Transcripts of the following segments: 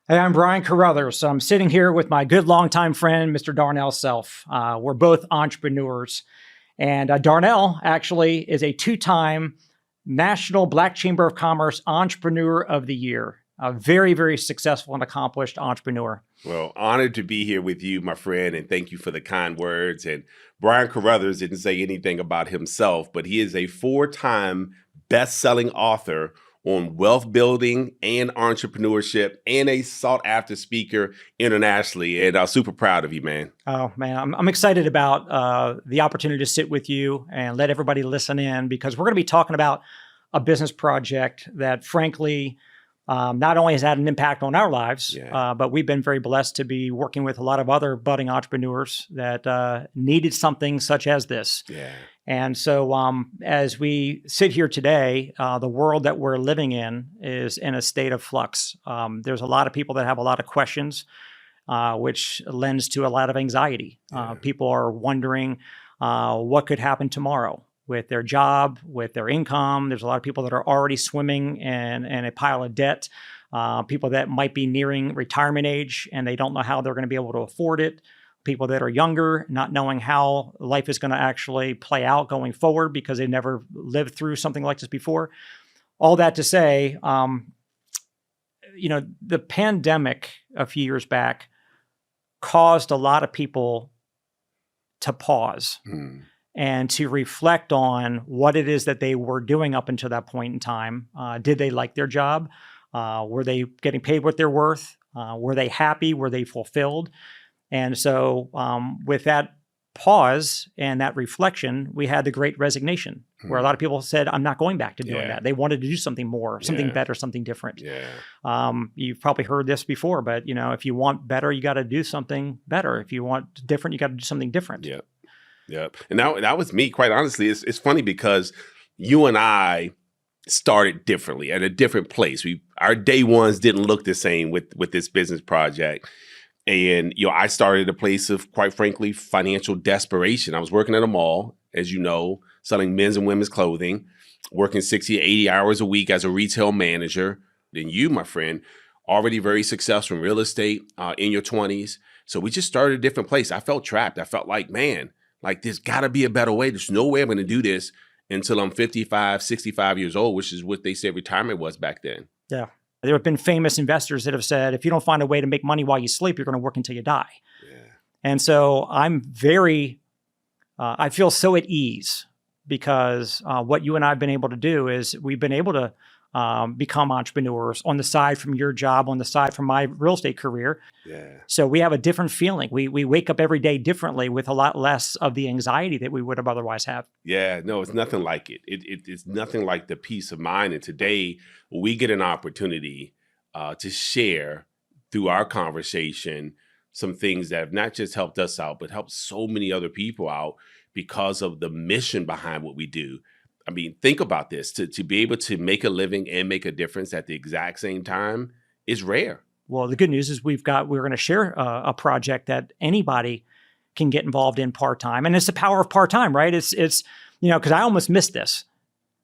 Hey, I'm Brian Carruthers. I'm sitting here with my good longtime friend, Mr. Darnell Self. We're both entrepreneurs. And Darnell actually is a two-time National Black Chamber of Commerce Entrepreneur of the Year. A very, very successful and accomplished entrepreneur. Well, honored to be here with you, my friend, and thank you for the kind words. And Brian Carruthers didn't say anything about himself, but he is a four-time best-selling author on wealth building and entrepreneurship, and a sought-after speaker internationally. And I'm super proud of you, man. Oh, man, I'm excited about the opportunity to sit with you and let everybody listen in, because we're going to be talking about a business project that, frankly, not only has had an impact on our lives, but we've been very blessed to be working with a lot of other budding entrepreneurs that needed something such as this. Yeah. And so as we sit here today, the world that we're living in is in a state of flux. There's a lot of people that have a lot of questions, which lends to a lot of anxiety. People are wondering what could happen tomorrow with their job, with their income. There's a lot of people that are already swimming in a pile of debt. People that might be nearing retirement age and they don't know how they're going to be able to afford it. People that are younger, not knowing how life is going to actually play out going forward because they never lived through something like this before. All that to say, the pandemic a few years back caused a lot of people to pause and to reflect on what it is that they were doing up until that point in time. Did they like their job? Were they getting paid what they're worth? Were they happy? Were they fulfilled? And so with that pause and that reflection, we had the Great Resignation, where a lot of people said, I'm not going back to doing that. They wanted to do something more, something better, something different. You've probably heard this before, but if you want better, you got to do something better. If you want different, you got to do something different. Yeah. And that was me, quite honestly. It's funny because you and I started differently at a different place. Our day ones didn't look the same with this business project. And, I started a place of, quite frankly, financial desperation. I was working at a mall, as you know, selling men's and women's clothing, working 60 to 80 hours a week as a retail manager. Then you, my friend, already very successful in real estate in your 20s. So we just started a different place. I felt trapped. I felt like, man, there's got to be a better way. There's no way I'm going to do this until I'm 55, 65 years old, which is what they said retirement was back then. Yeah. There have been famous investors that have said, if you don't find a way to make money while you sleep, you're going to work until you die. And so I'm I feel so at ease because what you and I have been able to do is we've been able to become entrepreneurs on the side from your job, on the side from my real estate career. So we have a different feeling. We wake up every day differently with a lot less of the anxiety that we would have otherwise have. Yeah, no, it's nothing like it. It's nothing like the peace of mind. And today we get an opportunity to share through our conversation some things that have not just helped us out, but helped so many other people out because of the mission behind what we do. I mean, think about this. To be able to make a living and make a difference at the exact same time is rare. Well, the good news is we're going to share a project that anybody can get involved in part-time. And it's the power of part-time, right? It's because I almost missed this.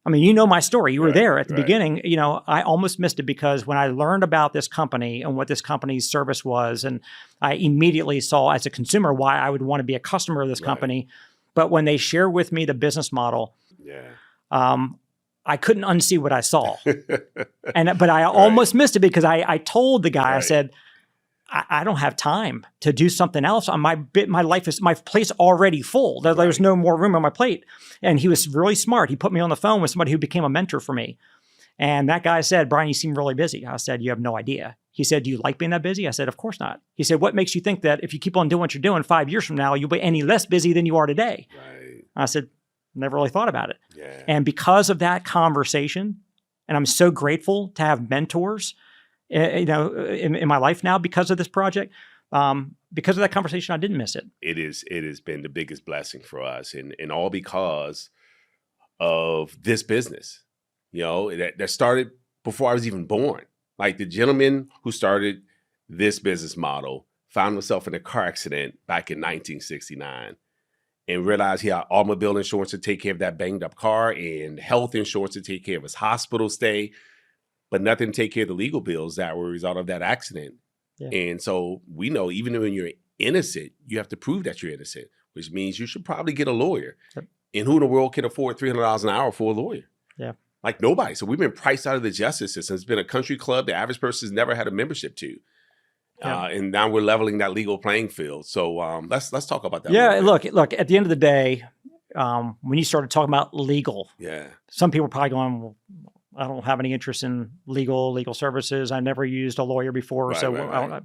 I mean, my story. You were there at the beginning. I almost missed it because when I learned about this company and what this company's service was, and I immediately saw as a consumer why I would want to be a customer of this company. But when they share with me the business model, I couldn't unsee what I saw. But I almost missed it because I told the guy, I said, I don't have time to do something else. My plate's already full. There's no more room on my plate. And he was really smart. He put me on the phone with somebody who became a mentor for me. And that guy said, Brian, you seem really busy. I said, you have no idea. He said, do you like being that busy? I said, of course not. He said, what makes you think that if you keep on doing what you're doing 5 years from now, you'll be any less busy than you are today? I said, never really thought about it. And because of that conversation, and I'm so grateful to have mentors, in my life now because of this project, because of that conversation, I didn't miss it. It has been the biggest blessing for us, and all because of this business. That started before I was even born. Like the gentleman who started this business model found himself in a car accident back in 1969. And realized he had automobile insurance to take care of that banged up car and health insurance to take care of his hospital stay, but nothing to take care of the legal bills that were a result of that accident. Yeah. And so we know even when you're innocent, you have to prove that you're innocent, which means you should probably get a lawyer. Yep. And who in the world can afford $300 an hour for a lawyer? Yeah. Like nobody. So we've been priced out of the justice system. It's been a country club the average person's never had a membership to. Yeah. And now we're leveling that legal playing field. So let's talk about that. Yeah, look, at the end of the day, when you started talking about legal, some people are probably going, well, I don't have any interest in legal services. I never used a lawyer before. Right, So right.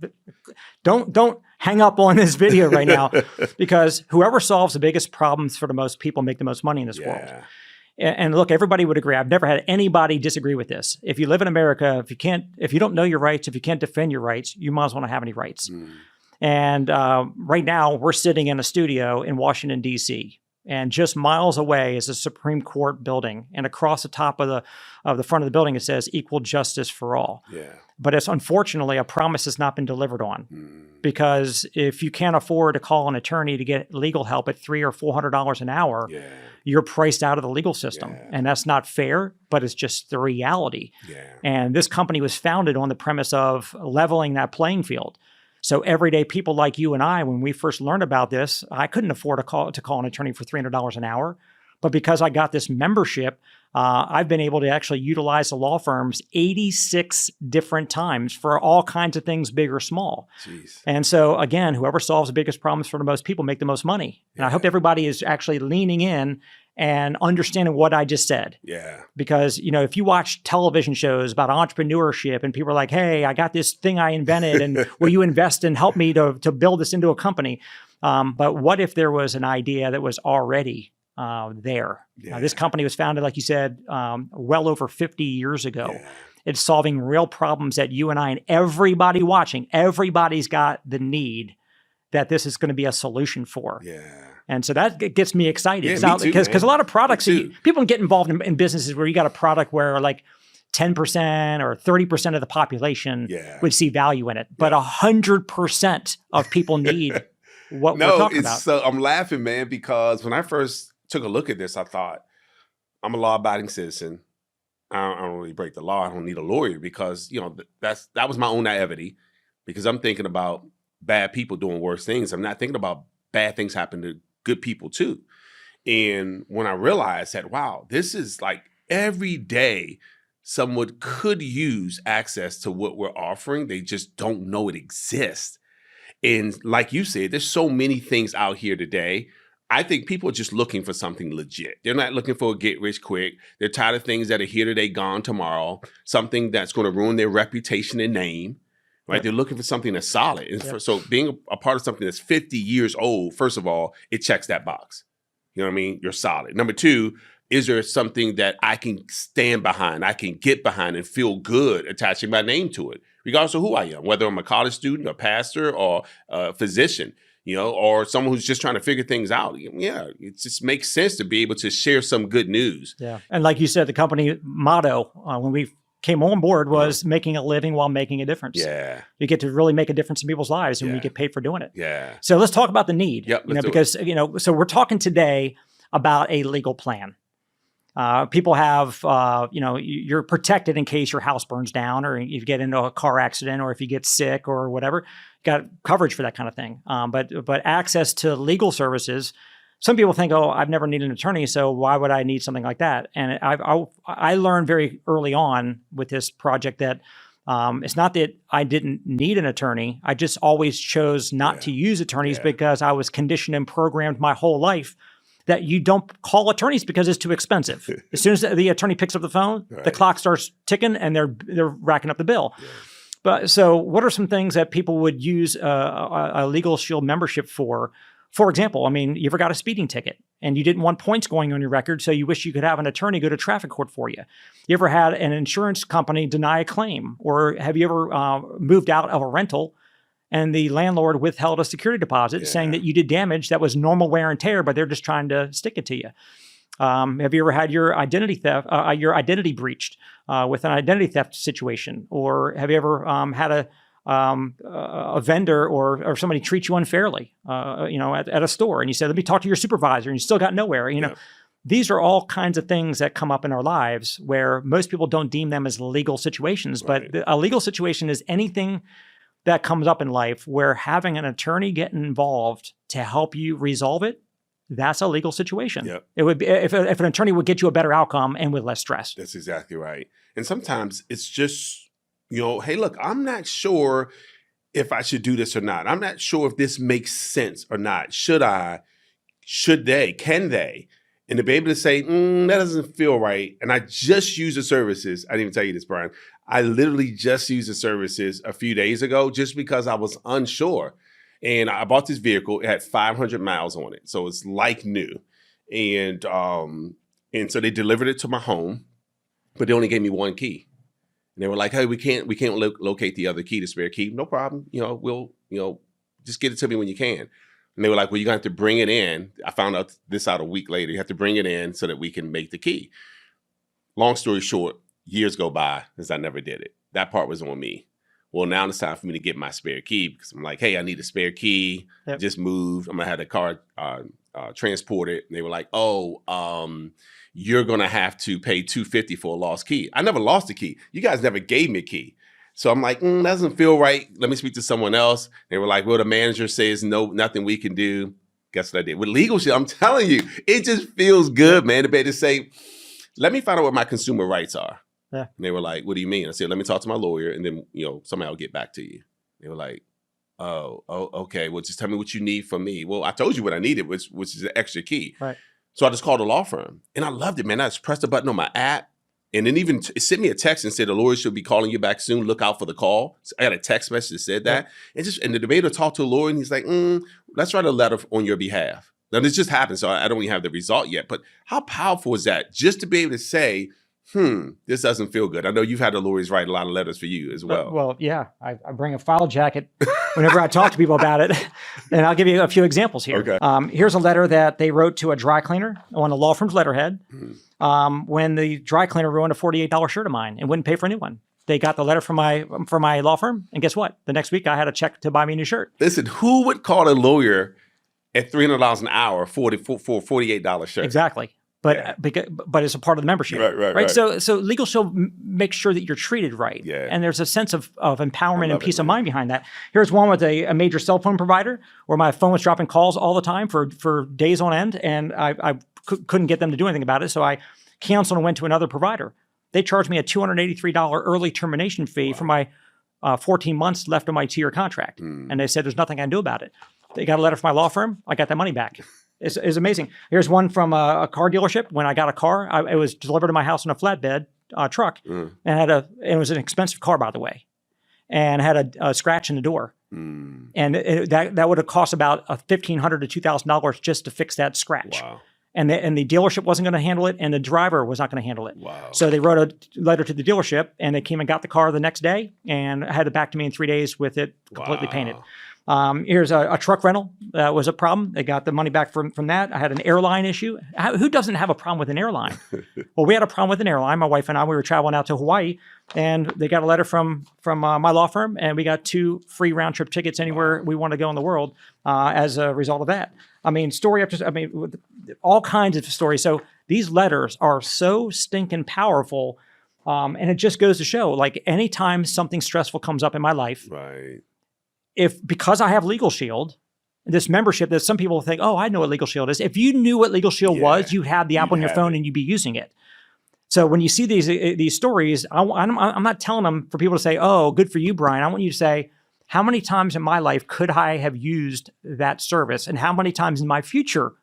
don't hang up on this video right now, because whoever solves the biggest problems for the most people make the most money in this world. And look, everybody would agree. I've never had anybody disagree with this. If you live in America, if you don't know your rights, if you can't defend your rights, you might as well not have any rights. And right now we're sitting in a studio in Washington, D.C., and just miles away is a Supreme Court building. And across the top of the front of the building, it says equal justice for all. But it's unfortunately a promise that's not been delivered on. Because if you can't afford to call an attorney to get legal help at $300 or $400 an hour, you're priced out of the legal system. And that's not fair, but it's just the reality. And this company was founded on the premise of leveling that playing field. So everyday people like you and I, when we first learned about this, I couldn't afford to call an attorney for $300 an hour. But because I got this membership, I've been able to actually utilize the law firms 86 different times for all kinds of things, big or small. And so again, whoever solves the biggest problems for the most people make the most money. And I hope everybody is actually leaning in and understanding what I just said. Because, if you watch television shows about entrepreneurship and people are like, hey, I got this thing I invented and will you invest and help me to build this into a company? But what if there was an idea that was already there? This company was founded, like you said, well over 50 years ago. It's solving real problems that you and I and everybody watching, everybody's got the need that this is going to be a solution for. And so that gets me excited. Because a lot of products, people get involved in businesses where you got a product where like 10% or 30% of the population would see value in it. But 100% of people need what we're talking about. So I'm laughing, man, because when I first took a look at this, I thought, I'm a law-abiding citizen. I don't really break the law. I don't need a lawyer because, that was my own naivety, because I'm thinking about bad people doing worse things. I'm not thinking about bad things happen to good people too. And when I realized that, wow, this is like every day someone could use access to what we're offering. They just don't know it exists. And like you said, there's so many things out here today. I think people are just looking for something legit. They're not looking for a get rich quick. They're tired of things that are here today, gone tomorrow, something that's going to ruin their reputation and name. Right? They're looking for something that's solid. And so being a part of something that's 50 years old, first of all, it checks that box. You know what I mean? You're solid. Number two, is there something that I can stand behind, I can get behind and feel good attaching my name to it, regardless of who I am, whether I'm a college student, a pastor, or a physician, or someone who's just trying to figure things out. It just makes sense to be able to share some good news. And like you said, the company motto when we came on board was making a living while making a difference. You get to really make a difference in people's lives, and we get paid for doing it. So let's talk about the need. Because so we're talking today about a legal plan. People have, you're protected in case your house burns down, or you get into a car accident, or if you get sick or whatever, got coverage for that kind of thing. But access to legal services. Some people think, oh, I've never needed an attorney, so why would I need something like that? And I learned very early on with this project that it's not that I didn't need an attorney. I just always chose not to use attorneys because I was conditioned and programmed my whole life that you don't call attorneys because it's too expensive. As soon as the attorney picks up the phone, the clock starts ticking and they're racking up the bill. But so what are some things that people would use a LegalShield membership for? For example, you ever got a speeding ticket and you didn't want points going on your record, so you wish you could have an attorney go to traffic court for you. You ever had an insurance company deny a claim? Or have you ever moved out of a rental and the landlord withheld a security deposit saying that you did damage that was normal wear and tear, but they're just trying to stick it to you? Have you ever had your identity breached with an identity theft situation? Or have you ever had a vendor or somebody treat you unfairly, at a store, and you said, let me talk to your supervisor, and you still got nowhere, These are all kinds of things that come up in our lives where most people don't deem them as legal situations, but a legal situation is anything that comes up in life where having an attorney get involved to help you resolve it, that's a legal situation. Yep. It would be if an attorney would get you a better outcome and with less stress. That's exactly right. And sometimes it's just, hey, look, I'm not sure if I should do this or not. I'm not sure if this makes sense or not. Should I? Should they? Can they? And to be able to say, that doesn't feel right. And I just used the services. I didn't even tell you this, Brian. I literally just used the services a few days ago just because I was unsure. And I bought this vehicle. It had 500 miles on it. So it's like new. And so they delivered it to my home, but they only gave me one key. And they were like, hey, we can't locate the other key, the spare key. No problem. We'll, just get it to me when you can. And they were like, well, you're going to have to bring it in. I found out this out a week later. You have to bring it in so that we can make the key. Long story short, years go by as I never did it. That part was on me. Well, now it's time for me to get my spare key because I'm like, hey, I need a spare key. Yep. Just moved. I'm going to have the car transported. And they were like, you're going to have to pay $250 for a lost key. I never lost a key. You guys never gave me a key. So I'm like, that doesn't feel right. Let me speak to someone else. They were like, well, the manager says no, nothing we can do. Guess what I did? With LegalShield, I'm telling you, it just feels good, man, to be able to say, let me find out what my consumer rights are. Yeah. And they were like, what do you mean? I said, let me talk to my lawyer and then, somebody will get back to you. They were like, oh, okay. Well, just tell me what you need from me. Well, I told you what I needed, which is an extra key. Right. So I just called a law firm and I loved it, man. I just pressed the button on my app. And then even it sent me a text and said, the lawyer should be calling you back soon. Look out for the call. So I got a text message that said that. And the debater talked to a lawyer and he's like, let's write a letter on your behalf. Now, this just happened, so I don't even have the result yet. But how powerful is that? Just to be able to say, this doesn't feel good. I know you've had the lawyers write a lot of letters for you as well. Well, yeah. I bring a file jacket whenever I talk to people about it. And I'll give you a few examples here. Okay. Here's a letter that they wrote to a dry cleaner on a law firm's letterhead when the dry cleaner ruined a $48 shirt of mine and wouldn't pay for a new one. They got the letter from my law firm, and guess what? The next week I had a check to buy me a new shirt. Listen, who would call a lawyer at $300 an hour for a $48 shirt? Exactly. But it's a part of the membership, right? So LegalShield makes sure that you're treated right, and there's a sense of empowerment and peace of mind behind that. Here's one with a major cell phone provider where my phone was dropping calls all the time for days on end, and I couldn't get them to do anything about it, so I canceled and went to another provider. They charged me a $283 early termination fee for my 14 months left of my 2-year contract, and they said there's nothing I can do about it. They got a letter from my law firm. I got that money back. It's amazing. Here's one from a car dealership. When I got a car, it was delivered to my house in a flatbed truck, and it was an expensive car, by the way, and had a scratch in the door, and that would have cost about $1,500 to $2,000 just to fix that scratch. Wow. And the dealership wasn't going to handle it, and the driver was not going to handle it. Wow. So they wrote a letter to the dealership, and they came and got the car the next day, and had it back to me in 3 days with it completely painted. Here's a truck rental that was a problem. They got the money back from that. I had an airline issue. Who doesn't have a problem with an airline? Well, we had a problem with an airline. My wife and I, we were traveling out to Hawaii, and they got a letter from my law firm, and we got 2 free round trip tickets anywhere we want to go in the world as a result of that. With all kinds of stories. So these letters are so stinking powerful, and it just goes to show, like, anytime something stressful comes up in my life, right? Because I have LegalShield, this membership that some people think, oh, I know what LegalShield is. If you knew what LegalShield was, you'd have the app on your phone and you'd be using it. So when you see these stories, I'm not telling them for people to say, oh, good for you, Brian. I want you to say, how many times in my life could I have used that service? And how many times in my future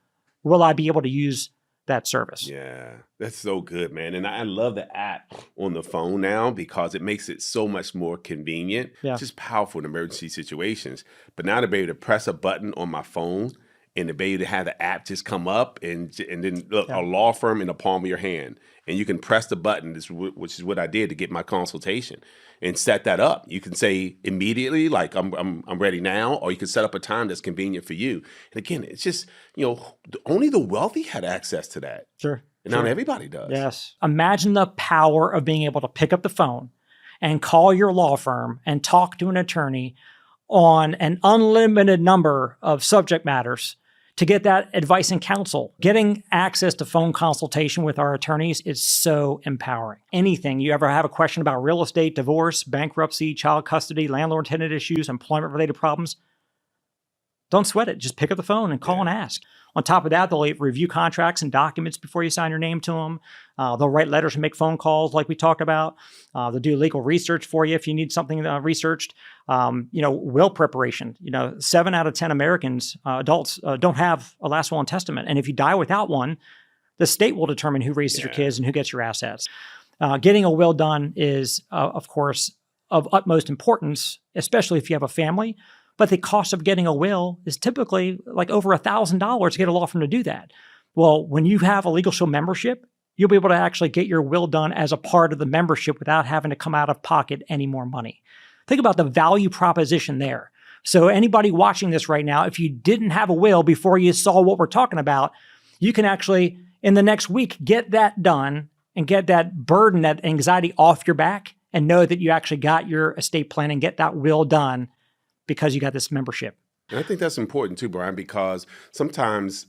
will I be able to use that service? Yeah, that's so good, man. And I love the app on the phone now because it makes it so much more convenient. Yeah. Just powerful in emergency situations. But now to be able to press a button on my phone and to be able to have the app just come up and then look, a law firm in the palm of your hand. And you can press the button, which is what I did to get my consultation, and set that up. You can say immediately, like, I'm ready now, or you can set up a time that's convenient for you. And again, it's just, only the wealthy had access to that. Sure. And not everybody does. Yes. Imagine the power of being able to pick up the phone and call your law firm and talk to an attorney on an unlimited number of subject matters to get that advice and counsel. Getting access to phone consultation with our attorneys is so empowering. Anything you ever have a question about real estate, divorce, bankruptcy, child custody, landlord-tenant issues, employment-related problems, don't sweat it. Just pick up the phone and call and ask. On top of that, they'll review contracts and documents before you sign your name to them. They'll write letters and make phone calls like we talked about. They'll do legal research for you if you need something researched. Will preparation. 7 out of 10 Americans, adults, don't have a last will and testament. And if you die without one, the state will determine who raises your kids and who gets your assets. Getting a will done is, of course, of utmost importance, especially if you have a family. But the cost of getting a will is typically like over $1,000 to get a law firm to do that. Well, when you have a LegalShield membership, you'll be able to actually get your will done as a part of the membership without having to come out of pocket any more money. Think about the value proposition there. So anybody watching this right now, if you didn't have a will before you saw what we're talking about, you can actually, in the next week, get that done and get that burden, that anxiety off your back and know that you actually got your estate plan and get that will done because you got this membership. And I think that's important too, Brian, because sometimes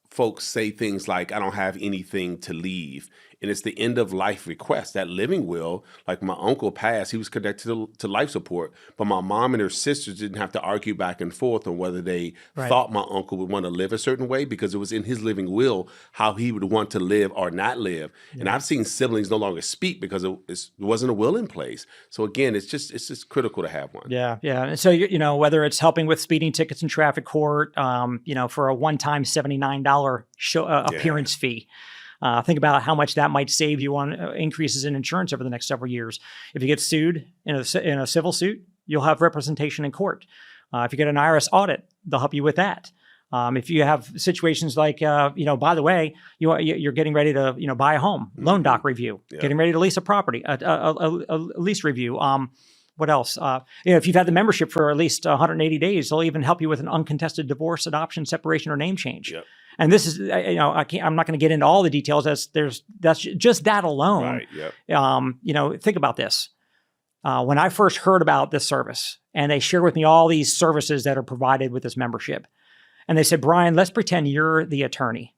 folks say things like, I don't have anything to leave. And it's the end of life request. That living will, like my uncle passed, he was connected to life support, but my mom and her sisters didn't have to argue back and forth on whether they thought my uncle would want to live a certain way because it was in his living will how he would want to live or not live. Yeah. And I've seen siblings no longer speak because it wasn't a will in place. So again, it's just critical to have one. Yeah, yeah. And so, whether it's helping with speeding tickets in traffic court, for a one-time $79 appearance fee. Think about how much that might save you on increases in insurance over the next several years. If you get sued in a civil suit, you'll have representation in court. If you get an IRS audit, they'll help you with that. If you have situations like, by the way, you're getting ready to, buy a home, loan doc review, getting ready to lease a property, a lease review. What else? If you've had the membership for at least 180 days, they'll even help you with an uncontested divorce, adoption, separation, or name change. Yep. And this is, I'm not going to get into all the details. That's just that alone. Right. Yep. Think about this. When I first heard about this service, and they shared with me all these services that are provided with this membership, and they said, Brian, let's pretend you're the attorney,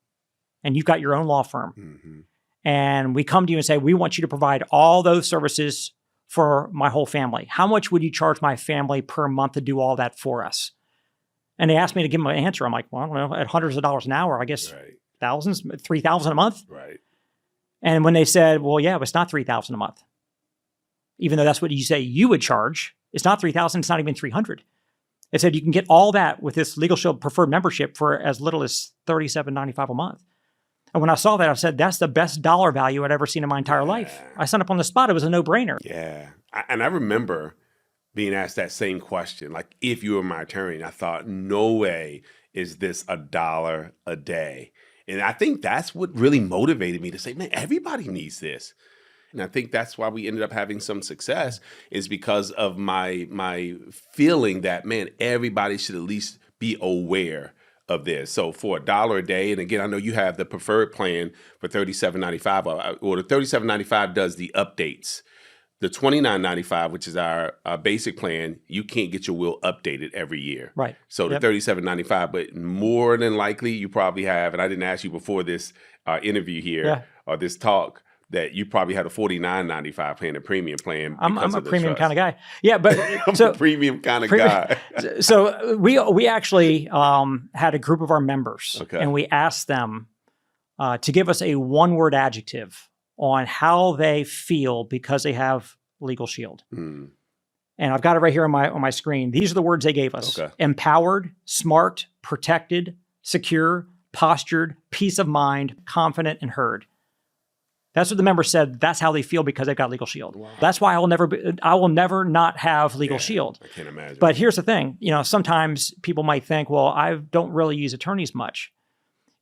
and you've got your own law firm, and we come to you and say, we want you to provide all those services for my whole family. How much would you charge my family per month to do all that for us? And they asked me to give them an answer. I'm like, well, I don't know, at hundreds of dollars an hour, I guess thousands, $3,000 a month. Right. And when they said, well, yeah, it's not $3,000 a month, even though that's what you say you would charge, it's not $3,000, it's not even $300. It said you can get all that with this LegalShield preferred membership for as little as $37.95 a month. And when I saw that, I said, that's the best dollar value I'd ever seen in my entire life. I signed up on the spot. It was a no-brainer. Yeah. And I remember being asked that same question, like, if you were my attorney, and I thought, no way is this $1 a day. And I think that's what really motivated me to say, man, everybody needs this. And I think that's why we ended up having some success, is because of my feeling that, man, everybody should at least be aware of this. So for $1 a day, and again, I know you have the preferred plan for $37.95, or the $37.95 does the updates. The $29.95, which is our basic plan, you can't get your will updated every year. Right. So the $37.95, but more than likely you probably have, and I didn't ask you before this interview here or this talk, that you probably had a $49.95 plan, a premium plan. I'm a premium kind of guy. Yeah, but I'm a premium kind of guy. So we actually had a group of our members, and we asked them to give us a one-word adjective on how they feel because they have LegalShield. And I've got it right here on my screen. These are the words they gave us. Empowered, smart, protected, secure, postured, peace of mind, confident, and heard. That's what the members said. That's how they feel because they've got LegalShield. Wow. That's why I will never not have LegalShield. I can't imagine. But here's the thing. Sometimes people might think, well, I don't really use attorneys much.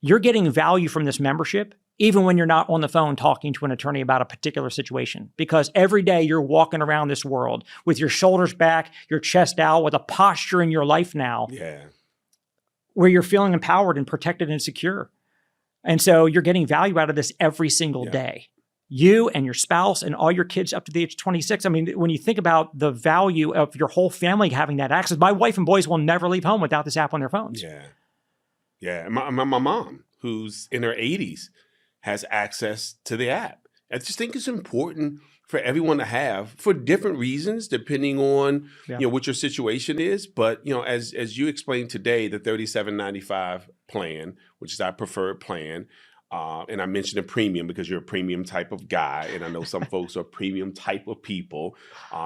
You're getting value from this membership even when you're not on the phone talking to an attorney about a particular situation, because every day you're walking around this world with your shoulders back, your chest out, with a posture in your life now where you're feeling empowered and protected and secure. And so you're getting value out of this every single day. You and your spouse and all your kids up to the age of 26. I mean, when you think about the value of your whole family having that access, my wife and boys will never leave home without this app on their phones. Yeah. And my mom, who's in her 80s, has access to the app. I just think it's important for everyone to have for different reasons, depending on Yeah. what your situation is. But as you explained today, the $37.95 plan, which is our preferred plan, and I mentioned a premium because you're a premium type of guy, and I know some folks are premium type of people.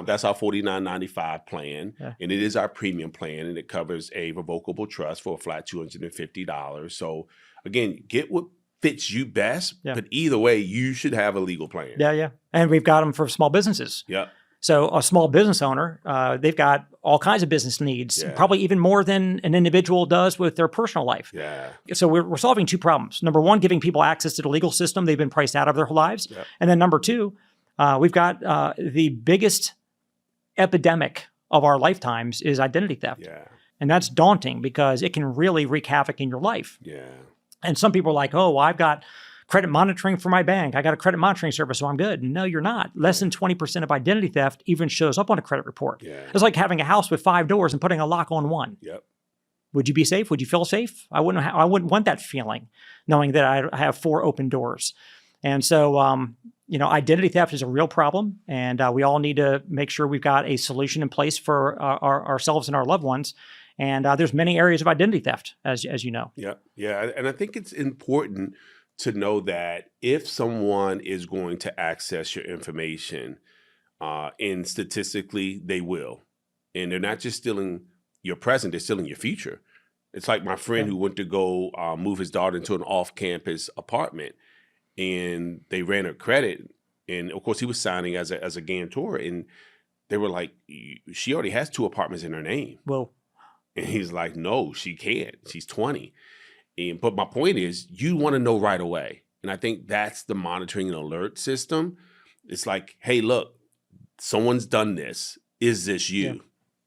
That's our $49.95 plan, Yeah. and it is our premium plan, and it covers a revocable trust for a flat $250. So again, get what fits you best, Yeah. but either way, you should have a legal plan. Yeah, yeah. And we've got them for small businesses. Yeah. So a small business owner, they've got all kinds of business needs, Yeah. probably even more than an individual does with their personal life. Yeah. So we're solving two problems. Number one, giving people access to the legal system they've been priced out of their whole lives. Yep. And then number two, we've got the biggest epidemic of our lifetimes is identity theft. Yeah. And that's daunting because it can really wreak havoc in your life. Yeah. And some people are like, oh, well, I've got credit monitoring for my bank. I got a credit monitoring service, so I'm good. No, you're not. Less than 20% of identity theft even shows up on a credit report. Yeah. It's like having a house with 5 doors and putting a lock on one. Yep. Would you be safe? Would you feel safe? I wouldn't want that feeling, knowing that I have 4 open doors. And so, identity theft is a real problem, and we all need to make sure we've got a solution in place for ourselves and our loved ones. And there's many areas of identity theft, as you know. Yeah. Yeah. And I think it's important to know that if someone is going to access your information, and statistically they will, and they're not just stealing your present, they're stealing your future. It's like my friend who went to go move his daughter into an off-campus apartment, and they ran her credit, and of course he was signing as a guarantor, and they were like, she already has 2 apartments in her name. Well, And he's like, no, she can't. She's 20. But my point is, you want to know right away. And I think that's the monitoring and alert system. It's like, hey, look, someone's done this. Is this you?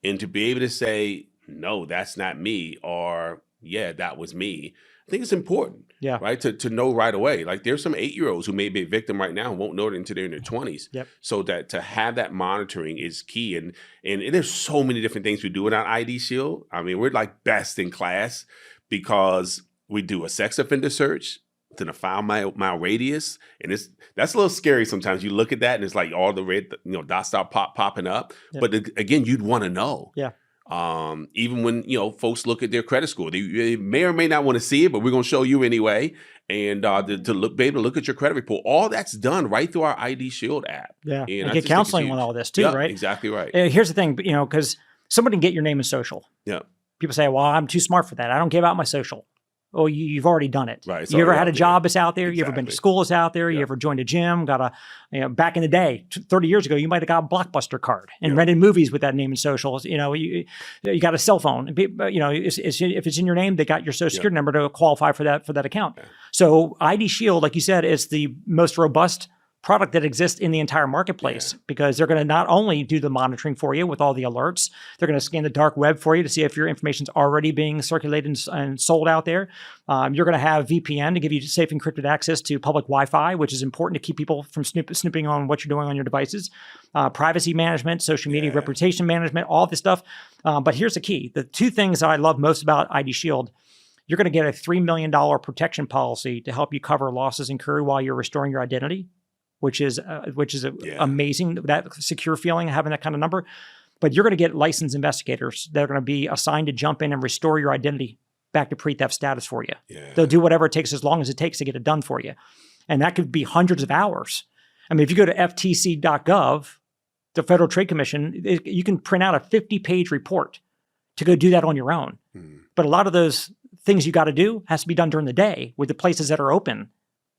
Yeah. And to be able to say, no, that's not me, or yeah, that was me. I think it's important, yeah, right? To know right away. Like there's some 8-year-olds who may be a victim right now and won't know it until they're in their 20s. Yep. So that to have that monitoring is key. And there's so many different things we do in our ID Shield. I mean, we're like best in class because we do a sex offender search within a 5-mile radius. And that's a little scary sometimes. You look at that and it's like all the red dots start popping up. Yep. But again, you'd want to know. Yeah. Even when folks look at their credit score, they may or may not want to see it, but we're going to show you anyway. And be able to look at your credit report, all that's done right through our ID Shield app. Yeah, and get counseling on all this too, right? Exactly right. Here's the thing, because somebody can get your name and social. Yeah. People say, well, I'm too smart for that. I don't give out my social. Oh, you've already done it. Right. You ever had a job that's out there? Exactly. You ever been to school that's out there? Yeah. You ever joined a gym? Back in the day, 30 years ago, you might have got a Blockbuster card and rented movies with that name and socials. You got a cell phone. If it's in your name, they got your social security number to qualify for that account. Yeah. So ID Shield, like you said, is the most robust product that exists in the entire marketplace because they're going to not only do the monitoring for you with all the alerts, they're going to scan the dark web for you to see if your information's already being circulated and sold out there. You're going to have VPN to give you safe encrypted access to public Wi-Fi, which is important to keep people from snooping on what you're doing on your devices. Privacy management, social media reputation management, all this stuff. But here's the key. The 2 things that I love most about ID Shield: you're going to get a $3 million protection policy to help you cover losses incurred while you're restoring your identity, which is amazing, that secure feeling, having that kind of number. But you're going to get licensed investigators that are going to be assigned to jump in and restore your identity back to pre-theft status for you. Yeah. They'll do whatever it takes, as long as it takes to get it done for you. And that could be hundreds of hours. I mean, if you go to ftc.gov, the Federal Trade Commission, you can print out a 50-page report to go do that on your own. But a lot of those things you got to do has to be done during the day with the places that are open.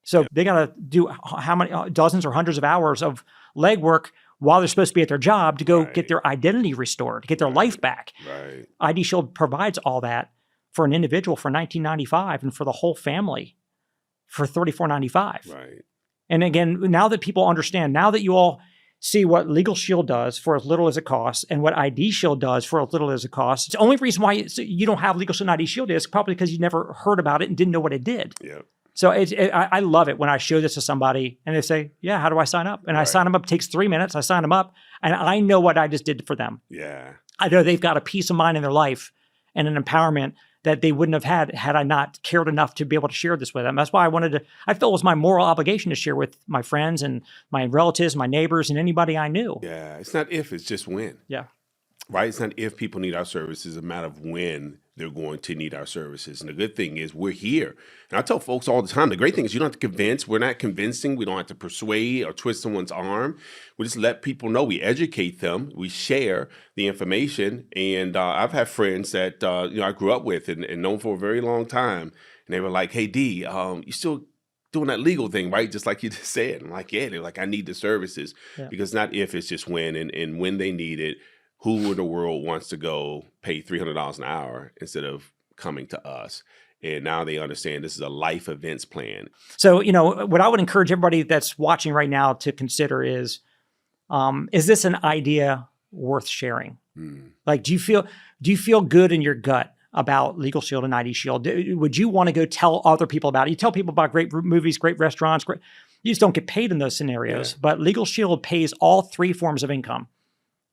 So they got to do how many dozens or hundreds of hours of legwork while they're supposed to be at their job to go get their identity restored, to get their life back. Right. ID Shield provides all that for an individual for $19.95 and for the whole family for $34.95. Right. And again, now that people understand, now that you all see what LegalShield does for as little as it costs and what ID Shield does for as little as it costs, the only reason why you don't have LegalShield and ID Shield is probably because you never heard about it and didn't know what it did. Yeah. So I love it when I show this to somebody and they say, yeah, how do I sign up? And I sign them up. It takes 3 minutes. I sign them up and I know what I just did for them. Yeah. I know they've got a peace of mind in their life and an empowerment that they wouldn't have had I not cared enough to be able to share this with them. That's why I felt it was my moral obligation to share with my friends and my relatives, my neighbors, and anybody I knew. Yeah, it's not if, it's just when. Yeah. Right? It's not if people need our services, it's a matter of when they're going to need our services. And the good thing is we're here. And I tell folks all the time, the great thing is you don't have to convince. We're not convincing. We don't have to persuade or twist someone's arm. We just let people know. We educate them. We share the information. And I've had friends that I grew up with and known for a very long time. And they were like, hey, D, you still doing that legal thing, right? Just like you just said. I'm like, yeah. They're like, I need the services. Yeah. Because not if, it's just when. And when they need it, who in the world wants to go pay $300 an hour instead of coming to us? And now they understand this is a life events plan. So, what I would encourage everybody that's watching right now to consider is this an idea worth sharing? Like, do you feel good in your gut about LegalShield and ID Shield? Would you want to go tell other people about it? You tell people about great movies, great restaurants, you just don't get paid in those scenarios. Yeah. But LegalShield pays all three forms of income.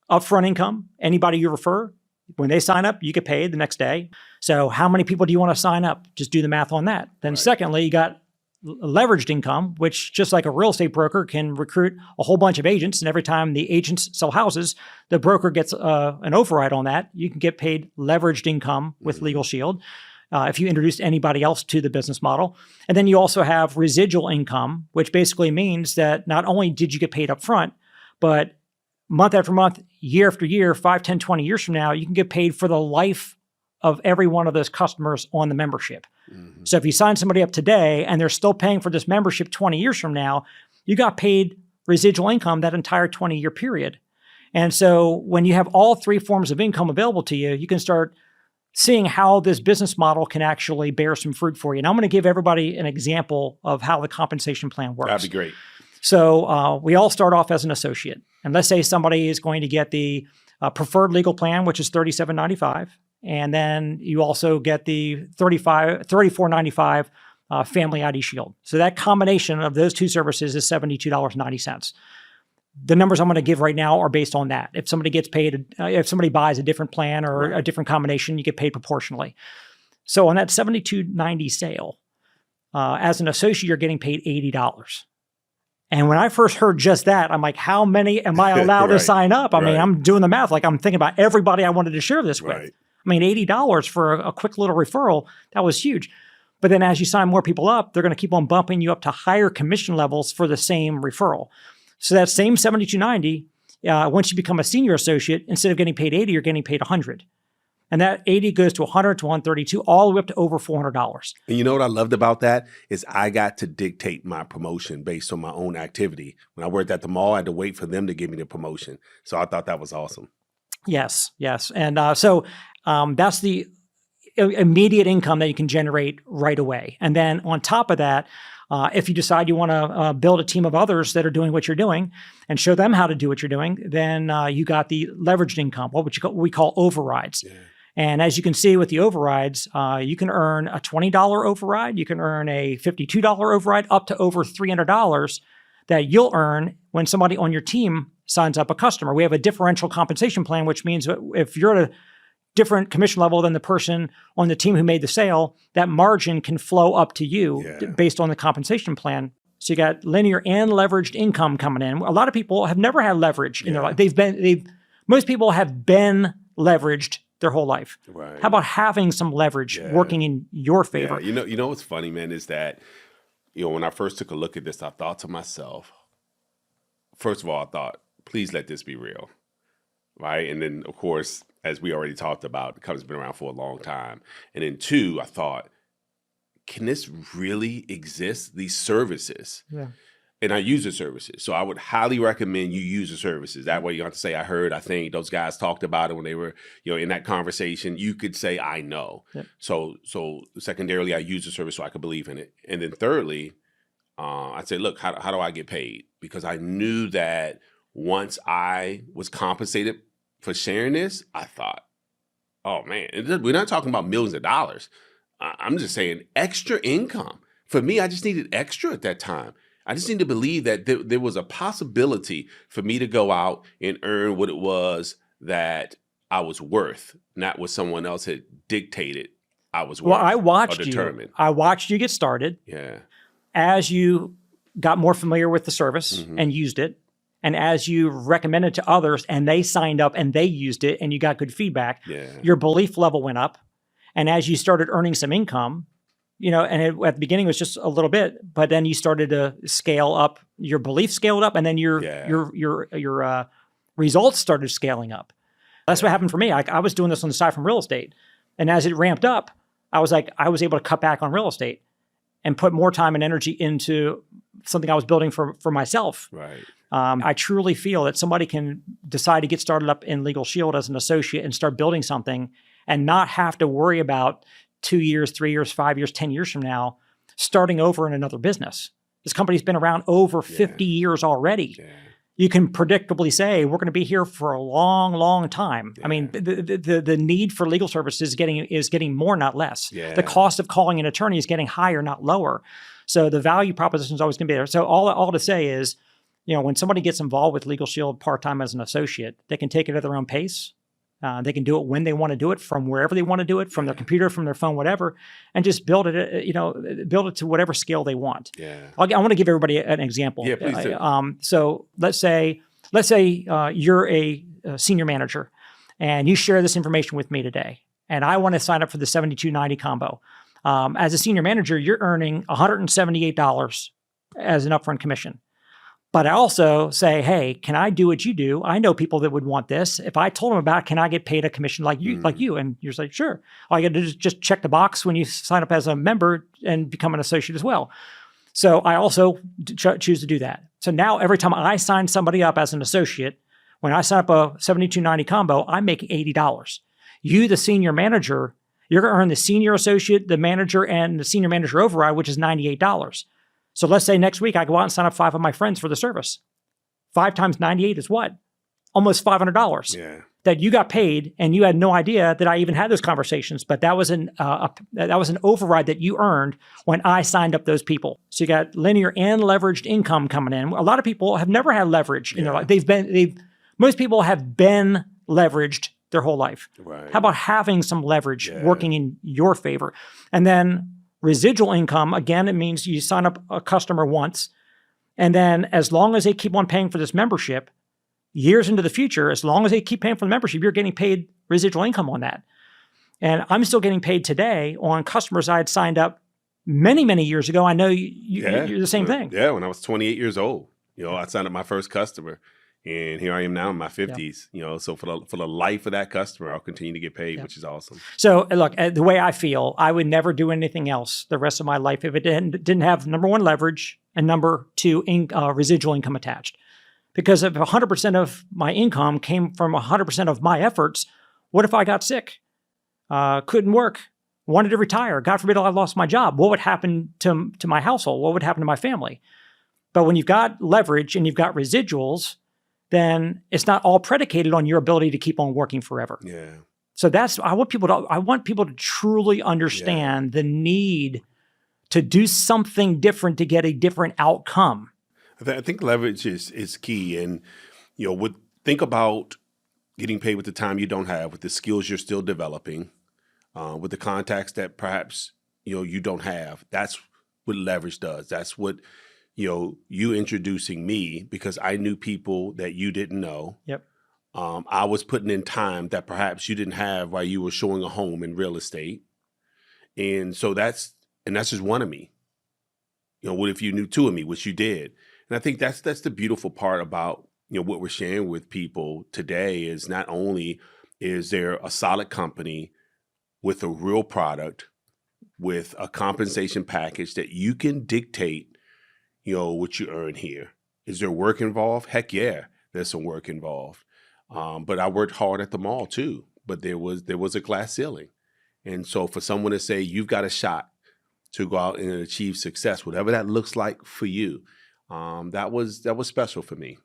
Upfront income, anybody you refer, when they sign up, you get paid the next day. So how many people do you want to sign up? Just do the math on that. Then secondly, you got leveraged income, which just like a real estate broker can recruit a whole bunch of agents. And every time the agents sell houses, the broker gets an override on that. You can get paid leveraged income with LegalShield if you introduce anybody else to the business model. And then you also have residual income, which basically means that not only did you get paid up front, but month after month, year after year, 5, 10, 20 years from now, you can get paid for the life of every one of those customers on the membership. Mm-hmm. So if you sign somebody up today and they're still paying for this membership 20 years from now, you got paid residual income that entire 20-year period. And so when you have all three forms of income available to you, you can start seeing how this business model can actually bear some fruit for you. And I'm going to give everybody an example of how the compensation plan works. That'd be great. So we all start off as an associate. And let's say somebody is going to get the preferred legal plan, which is $37.95. And then you also get the $34.95 family ID Shield. So that combination of those two services is $72.90. The numbers I'm going to give right now are based on that. If somebody gets paid, if somebody buys a different plan or a different combination, you get paid proportionally. So on that $72.90 sale, as an associate, you're getting paid $80. And when I first heard just that, I'm like, how many am I allowed to sign up? I mean, I'm doing the math. Like I'm thinking about everybody I wanted to share this with. I mean, $80 for a quick little referral, that was huge. But then as you sign more people up, they're going to keep on bumping you up to higher commission levels for the same referral. So that same $72.90, once you become a senior associate, instead of getting paid $80, you're getting paid $100. And that 80 goes to 100 to 132, all the way up to over $400. And you know what I loved about that is I got to dictate my promotion based on my own activity. When I worked at the mall, I had to wait for them to give me the promotion. So I thought that was awesome. Yes. And so that's the immediate income that you can generate right away. And then on top of that, if you decide you want to build a team of others that are doing what you're doing and show them how to do what you're doing, then you got the leveraged income, what we call overrides. Yeah. And as you can see with the overrides, you can earn a $20 override. You can earn a $52 override up to over $300 that you'll earn when somebody on your team signs up a customer. We have a differential compensation plan, which means if you're at a different commission level than the person on the team who made the sale, that margin can flow up to you based on the compensation plan. So you got linear and leveraged income coming in. A lot of people have never had leverage in their life. Most people have been leveraged their whole life. Right. How about having some leverage working in your favor? Yeah. You know what's funny, man, is that when I first took a look at this, I thought to myself, first of all, I thought, please let this be real, right? And then, of course, as we already talked about, the company's been around for a long time. And then two, I thought, can this really exist, these services? Yeah. And I use the services. So I would highly recommend you use the services. That way you don't have to say, I heard, I think those guys talked about it when they were, in that conversation. You could say, I know. Yep. So secondarily, I use the service so I could believe in it. And then thirdly, I'd say, look, how do I get paid? Because I knew that once I was compensated for sharing this, I thought, oh man, we're not talking about millions of dollars. I'm just saying extra income. For me, I just needed extra at that time. I just need to believe that there was a possibility for me to go out and earn what it was that I was worth, not what someone else had dictated I was Well, I worth or watched determined. you. I watched you get started Yeah. as you got more familiar with the service Mhm. and used it. And as you recommended to others and they signed up and they used it and you got good feedback, Yeah. your belief level went up. And as you started earning some income, and at the beginning it was just a little bit, but then you started to scale up, your belief scaled up, and then your results started scaling up. That's what happened for me. I was doing this on the side from real estate. And as it ramped up, I was able to cut back on real estate and put more time and energy into something I was building for myself. Right. I truly feel that somebody can decide to get started up in LegalShield as an associate and start building something and not have to worry about 2 years, 3 years, 5 years, 10 years from now, starting over in another business. This company's been around over 50 years already. Yeah. You can predictably say, we're going to be here for a long, long time. Yeah. I mean, the need for legal services is getting more, not less. Yeah. The cost of calling an attorney is getting higher, not lower. So the value proposition is always going to be there. So all to say is, when somebody gets involved with LegalShield part-time as an associate, they can take it at their own pace. They can do it when they want to do it, from wherever they want to do it, from their computer, from their phone, whatever, and just build it, build it to whatever scale they want. Yeah. I want to give everybody an example. Yeah, please do. So let's say you're a senior manager and you share this information with me today, and I want to sign up for the 7290 combo. As a senior manager, you're earning $178 as an upfront commission. But I also say, hey, can I do what you do? I know people that would want this. If I told them about it, can I get paid a commission like you? And you're like, sure. All you got to do is just check the box when you sign up as a member and become an associate as well. So I also choose to do that. So now every time I sign somebody up as an associate, when I sign up a 7290 combo, I'm making $80. You, the senior manager, you're going to earn the senior associate, the manager, and the senior manager override, which is $98. So let's say next week I go out and sign up 5 of my friends for the service. 5 times 98 is what? Almost $500. Yeah. That you got paid, and you had no idea that I even had those conversations. But that was an override that you earned when I signed up those people. So you got linear and leveraged income coming in. A lot of people have never had leverage in their life. Most people have been leveraged their whole life. Right. How about having some leverage working in your favor? And then residual income, again, it means you sign up a customer once, and then as long as they keep on paying for this membership, years into the future, as long as they keep paying for the membership, you're getting paid residual income on that. And I'm still getting paid today on customers I had signed up many, many years ago. I know you're the same thing. Yeah, when I was 28 years old, I signed up my first customer. And here I am now in my 50s, so for the life of that customer, I'll continue to get paid, which is awesome. So look, the way I feel, I would never do anything else the rest of my life if it didn't have, number one, leverage, and number two, residual income attached. Because if 100% of my income came from 100% of my efforts, what if I got sick, couldn't work, wanted to retire, God forbid I lost my job? What would happen to my household? What would happen to my family? But when you've got leverage and you've got residuals, then it's not all predicated on your ability to keep on working forever. Yeah. So I want people to truly understand the need to do something different to get a different outcome. I think leverage is key. And, think about getting paid with the time you don't have, with the skills you're still developing, with the contacts that perhaps, you don't have. That's what leverage does. That's what you introducing me, because I knew people that you didn't know. Yep. I was putting in time that perhaps you didn't have while you were showing a home in real estate. And so that's just one of me. What if you knew 2 of me, which you did? And I think that's the beautiful part about, what we're sharing with people today is not only is there a solid company with a real product, with a compensation package that you can dictate what you earn here. Is there work involved? Heck yeah, there's some work involved. But I worked hard at the mall too, but there was a glass ceiling. And so for someone to say, you've got a shot to go out and achieve success, whatever that looks like for you, that was special for me.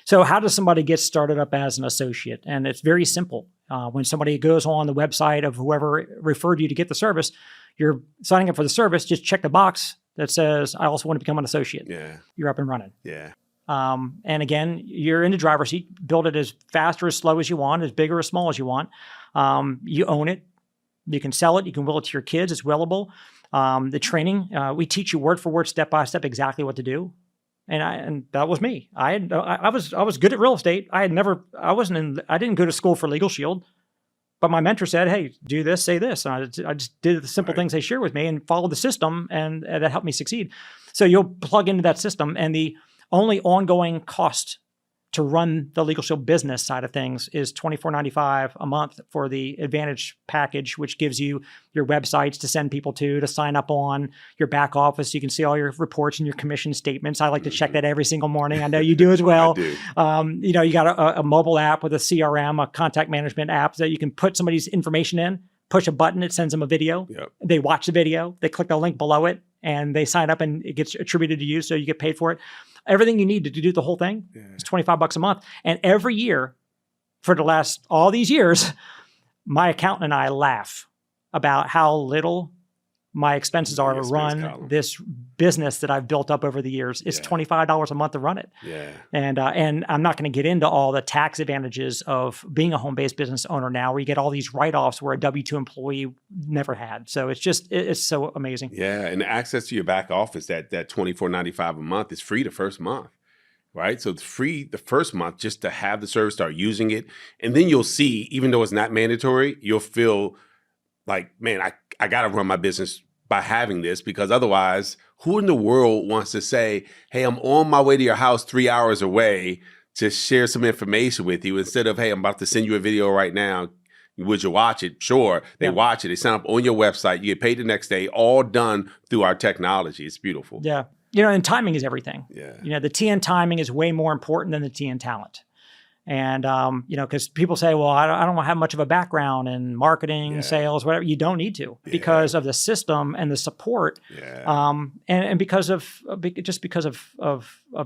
So how does somebody get started up as an associate? And it's very simple. When somebody goes on the website of whoever referred you to get the service, you're signing up for the service, just check the box that says, I also want to become an associate. Yeah. You're up and running. Yeah. And again, you're in the driver's seat. Build it as fast or as slow as you want, as big or as small as you want. You own it. You can sell it. You can will it to your kids. It's willable. The training, we teach you word for word, step by step, exactly what to do. And that was me. I was good at real estate. I didn't go to school for LegalShield, but my mentor said, "Hey, do this, say this." And I just did the simple things they shared with me and followed the system, and that helped me succeed. So you'll plug into that system, and the only ongoing cost to run the LegalShield business side of things is $24.95 a month for the Advantage package, which gives you your websites to send people to sign up on, your back office. You can see all your reports and your commission statements. I like to check that every single morning. I know you do as well. I do. You got a mobile app with a CRM, a contact management app that you can put somebody's information in, push a button, it sends them a video. Yep. They watch the video, they click the link below it, and they sign up and it gets attributed to you, so you get paid for it. Everything you need to do the whole thing is $25 a month. And every year for the last all these years, my accountant and I laugh about how little my expenses are to run this business that I've built up over the years. It's $25 a month to run it. Yeah. And I'm not going to get into all the tax advantages of being a home-based business owner now, where you get all these write-offs where a W-2 employee never had. So it's so amazing. Yeah. And access to your back office, that $24.95 a month is free the first month. Right. So it's free the first month just to have the service, start using it. And then you'll see, even though it's not mandatory, you'll feel like, man, I got to run my business by having this, because otherwise, who in the world wants to say, hey, I'm on my way to your house 3 hours away to share some information with you, instead of, hey, I'm about to send you a video right now. Would you watch it? Sure. They watch it. They sign up on your website. You get paid the next day, all done through our technology. It's beautiful. Yeah. And timing is everything. Yeah. The TN timing is way more important than the TN talent. And, because people say, well, I don't have much of a background in marketing, sales, whatever. You don't need to, because of the system and the support. And because of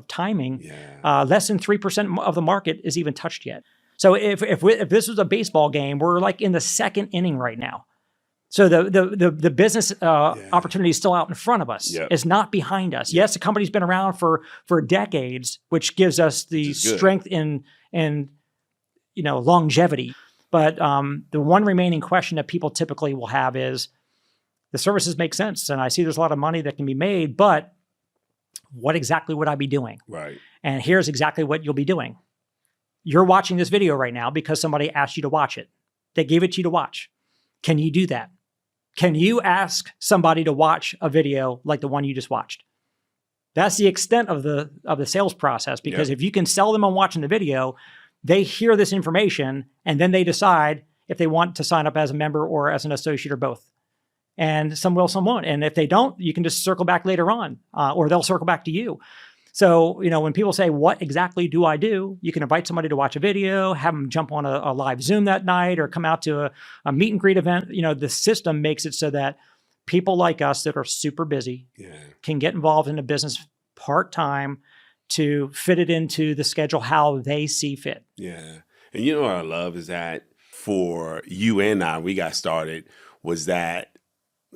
timing, less than 3% of the market is even touched yet. So if this was a baseball game, we're like in the second inning right now. So the business opportunity is still out in front of us. It's not behind us. Yes, the company's been around for decades, which gives us the strength in longevity. But the one remaining question that people typically will have is, the services make sense, and I see there's a lot of money that can be made, but what exactly would I be doing? Right. And here's exactly what you'll be doing. You're watching this video right now because somebody asked you to watch it. They gave it to you to watch. Can you do that? Can you ask somebody to watch a video like the one you just watched? That's the extent of the sales process, because if you can sell them on watching the video, they hear this information and then they decide if they want to sign up as a member or as an associate or both. And some will, some won't. And if they don't, you can just circle back later on, or they'll circle back to you. So, when people say, what exactly do I do? You can invite somebody to watch a video, have them jump on a live Zoom that night, or come out to a meet and greet event. The system makes it so that people like us that are super busy can get involved in a business part-time to fit it into the schedule how they see fit. Yeah. And what I love is that for you and I, we got started, was that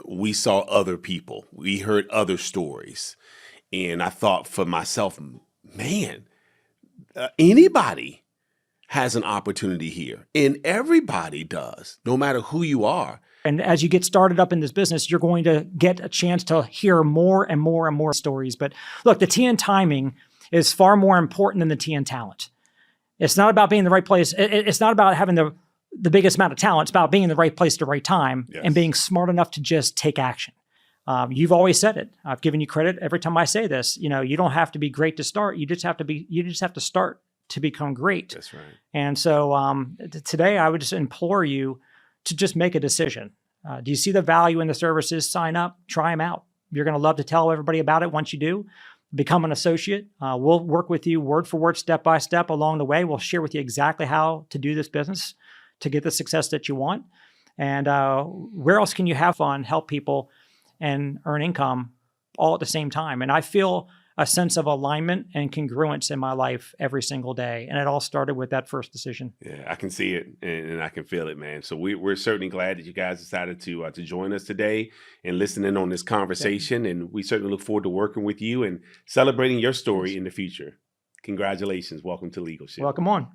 we saw other people. We heard other stories. And I thought for myself, man, anybody has an opportunity here, and everybody does, no matter who you are. And as you get started up in this business, you're going to get a chance to hear more and more and more stories. But look, the TN timing is far more important than the TN talent. It's not about being in the right place. It's not about having the biggest amount of talent. It's about being in the right place at the right time and being smart enough to just take action. You've always said it. I've given you credit every time I say this. You don't have to be great to start. You just have to start to become great. That's right. And so today I would just implore you to just make a decision. Do you see the value in the services? Sign up, try them out. You're going to love to tell everybody about it once you do. Become an associate. We'll work with you word for word, step by step along the way. We'll share with you exactly how to do this business to get the success that you want. And where else can you have fun, help people, and earn income all at the same time? And I feel a sense of alignment and congruence in my life every single day. And it all started with that first decision. Yeah, I can see it and I can feel it, man. So we're certainly glad that you guys decided to join us today and listen in on this conversation. And we certainly look forward to working with you and celebrating your story in the future. Congratulations. Welcome to LegalShield. Welcome on.